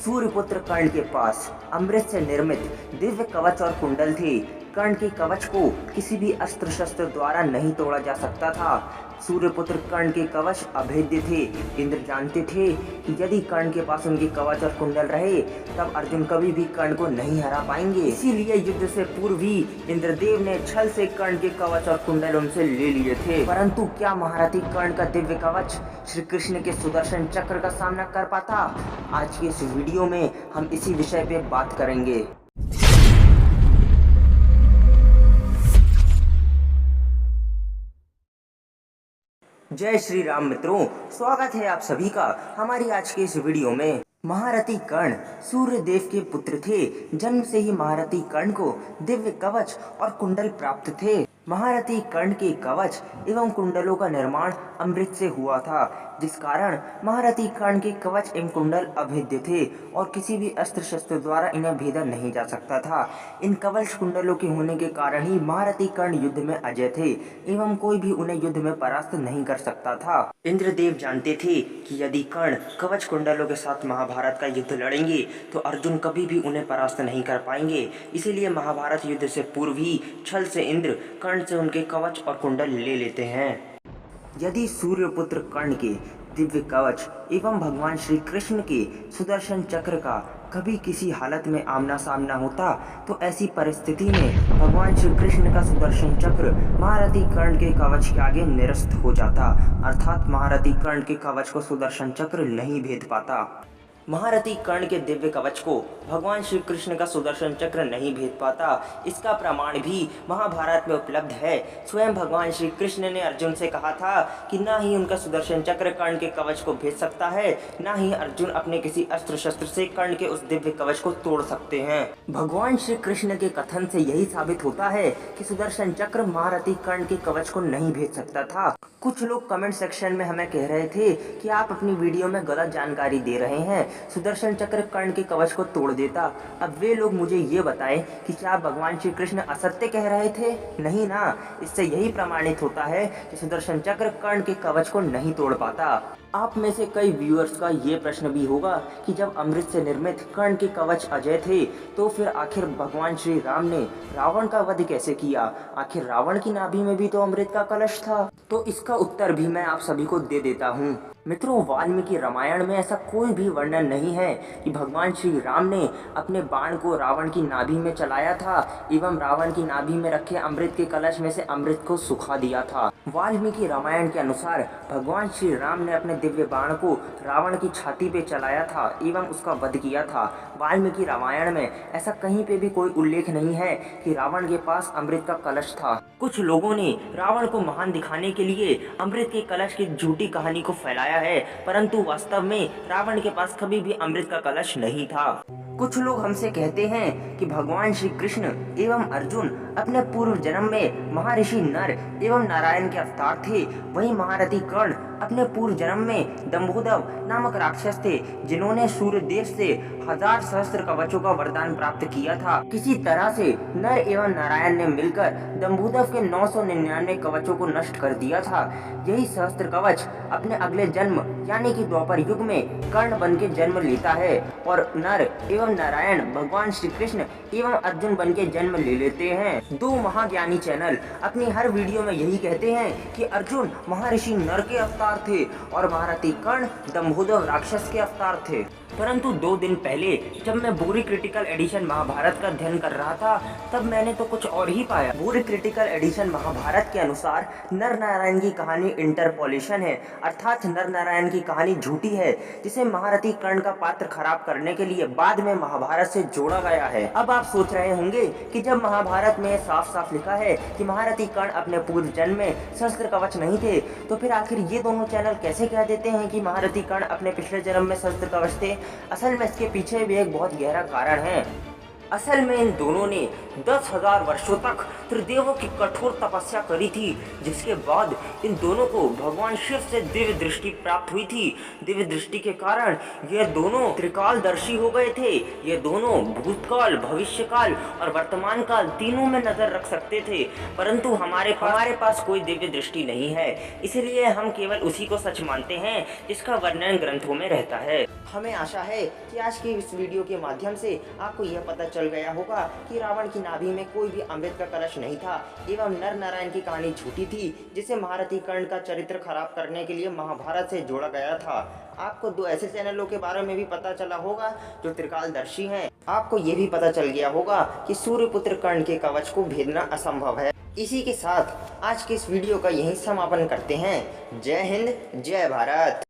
सूर्यपुत्र कर्ण के पास अमृत से निर्मित दिव्य कवच और कुंडल थे। कर्ण के कवच को किसी भी अस्त्र शस्त्र द्वारा नहीं तोड़ा जा सकता था। सूर्यपुत्र कर्ण के कवच अभेद्य थे। इंद्र जानते थे कि यदि कर्ण के पास उनके कवच और कुंडल रहे तब अर्जुन कभी भी कर्ण को नहीं हरा पाएंगे। इसीलिए युद्ध से पूर्व ही इंद्रदेव ने छल से कर्ण के कवच और कुंडल उनसे ले लिए थे। परंतु क्या महारथी कर्ण का दिव्य कवच श्री कृष्ण के सुदर्शन चक्र का सामना कर पाता? आज की इस वीडियो में हम इसी विषय पे बात करेंगे। जय श्री राम मित्रों, स्वागत है आप सभी का हमारी आज के इस वीडियो में। महारथी कर्ण सूर्य देव के पुत्र थे। जन्म से ही महारथी कर्ण को दिव्य कवच और कुंडल प्राप्त थे। महारथी कर्ण के कवच एवं कुंडलों का निर्माण अमृत से हुआ था, जिस कारण महारथी कर्ण के कवच एवं कुंडल अभेद्य थे और किसी भी अस्त्र शस्त्र द्वारा इन्हें भेदा नहीं जा सकता था। इन कवच कुंडलों के होने के कारण ही महारथी कर्ण युद्ध में अजय थे एवं कोई भी उन्हें युद्ध में परास्त नहीं कर सकता था। इंद्रदेव जानते थे कि यदि कर्ण कवच कुंडलों के साथ महाभारत का युद्ध लड़ेंगे तो अर्जुन कभी भी उन्हें परास्त नहीं कर पाएंगे। इसीलिए महाभारत युद्ध से पूर्व ही छल से इंद्र कर्ण से उनके कवच और कुंडल ले लेते हैं। यदि सूर्यपुत्र कर्ण के दिव्य कवच एवं भगवान श्री कृष्ण के सुदर्शन चक्र का कभी किसी हालत में आमना सामना होता तो ऐसी परिस्थिति में भगवान श्री कृष्ण का सुदर्शन चक्र महारथी कर्ण के कवच के आगे निरस्त हो जाता, अर्थात महारथी कर्ण के कवच को सुदर्शन चक्र नहीं भेद पाता। महारथी कर्ण के दिव्य कवच को भगवान श्री कृष्ण का सुदर्शन चक्र नहीं भेद पाता। इसका प्रमाण भी महाभारत में उपलब्ध है। स्वयं भगवान श्री कृष्ण ने अर्जुन से कहा था कि ना ही उनका सुदर्शन चक्र कर्ण के कवच को भेद सकता है, ना ही अर्जुन अपने किसी अस्त्र शस्त्र से कर्ण के उस दिव्य कवच को तोड़ सकते हैं। भगवान श्री कृष्ण के कथन से यही साबित होता है कि सुदर्शन चक्र महारथी कर्ण के कवच को नहीं भेद सकता था। कुछ लोग कमेंट सेक्शन में हमें कह रहे थे कि आप अपनी वीडियो में गलत जानकारी दे रहे हैं, सुदर्शन चक्र कर्ण के कवच को तोड़ देता। अब वे लोग मुझे ये बताएं कि क्या भगवान श्री कृष्ण असत्य कह रहे थे? नहीं ना, इससे यही प्रमाणित होता है कि सुदर्शन चक्र कर्ण के कवच को नहीं तोड़ पाता। आप में से कई व्यूअर्स का ये प्रश्न भी होगा कि जब अमृत से निर्मित कर्ण के कवच अजय थे तो फिर आखिर भगवान श्री राम ने रावण का वध कैसे किया? आखिर रावण की नाभि में भी तो अमृत का कलश था। तो इसका उत्तर भी मैं आप सभी को दे देता हूँ। मित्रों, वाल्मीकि रामायण में ऐसा कोई भी वर्णन नहीं है कि भगवान श्री राम ने अपने बाण को रावण की नाभि में चलाया था एवं रावण की नाभि में रखे अमृत के कलश में से अमृत को सुखा दिया था। वाल्मीकि रामायण के अनुसार भगवान श्री राम ने अपने दिव्य बाण को रावण की छाती पे चलाया था एवं उसका वध किया था। वाल्मीकि रामायण में ऐसा कहीं पे भी कोई उल्लेख नहीं है कि रावण के पास अमृत का कलश था। कुछ लोगों ने रावण को महान दिखाने के लिए अमृत के कलश की झूठी कहानी को फैलाया है, परंतु वास्तव में रावण के पास कभी भी अमृत का कलश नहीं था। कुछ लोग हमसे कहते हैं कि भगवान श्री कृष्ण एवं अर्जुन अपने पूर्व जन्म में महर्षि नर एवं नारायण के अवतार थे। वहीं महारथी कर्ण अपने पूर्व जन्म में दंभोदव नामक राक्षस थे, जिन्होंने सूर्य देव से 1000 सहस्त्र कवचों का वरदान प्राप्त किया था। किसी तरह से नर एवं नारायण ने मिलकर दंभोदव के 999 कवचों को नष्ट कर दिया था। यही सहस्त्र कवच अपने अगले जन्म यानी कि द्वापर युग में कर्ण बन के जन्म लेता है और नर एवं नारायण भगवान श्री कृष्ण एवं अर्जुन बन के जन्म ले लेते हैं। दो महाज्ञानी चैनल अपनी हर वीडियो में यही कहते हैं कि अर्जुन महर्षि नर के अवतार थे और महारथी कर्ण दंभोदव राक्षस के अवतार थे। परंतु 2 दिन पहले जब मैं बोरी क्रिटिकल एडिशन महाभारत का अध्ययन कर रहा था तब मैंने तो कुछ और ही पाया। बोरी क्रिटिकल एडिशन महाभारत के अनुसार नर नारायण की कहानी इंटरपोलेशन है, अर्थात नर नारायण की कहानी झूठी है, जिसे महारथी कर्ण का पात्र खराब करने के लिए बाद में महाभारत से जोड़ा गया है। अब आप सोच रहे होंगे कि जब महाभारत में साफ साफ लिखा है कि महारथी कर्ण अपने पूर्व जन्म में सहस्त्र कवच नहीं थे, तो फिर आखिर ये दोनों चैनल कैसे कह देते हैं कि महारथी कर्ण अपने पिछले जन्म में सहस्त्र कवच थे? असल में इसके पीछे भी एक बहुत गहरा कारण है। असल में इन दोनों ने 10,000 वर्षों तक त्रिदेवों की कठोर तपस्या करी थी, जिसके बाद इन दोनों को भगवान शिव से दिव्य दृष्टि प्राप्त हुई थी। दिव्य दृष्टि के कारण ये दोनों त्रिकालदर्शी हो गए थे। ये दोनों भूतकाल, भविष्यकाल और वर्तमान काल तीनों में नजर रख सकते थे, परंतु हमारे पास कोई दिव्य दृष्टि नहीं है, इसलिए हम केवल उसी को सच मानते हैं जिसका वर्णन ग्रंथों में रहता है। हमें आशा है कि आज की इस वीडियो के माध्यम से आपको यह पता चल गया होगा कि रावण की नाभि में कोई भी अमृत का कलश नहीं था एवं नर नारायण की कहानी झूठी थी, जिसे महारथी कर्ण का चरित्र खराब करने के लिए महाभारत से जोड़ा गया था। आपको दो ऐसे चैनलों के बारे में भी पता चला होगा जो त्रिकालदर्शी हैं। आपको ये भी पता चल गया होगा कि सूर्यपुत्र कर्ण के कवच को भेदना असंभव है। इसी के साथ आज के इस वीडियो का यही समापन करते हैं। जय हिंद, जय भारत।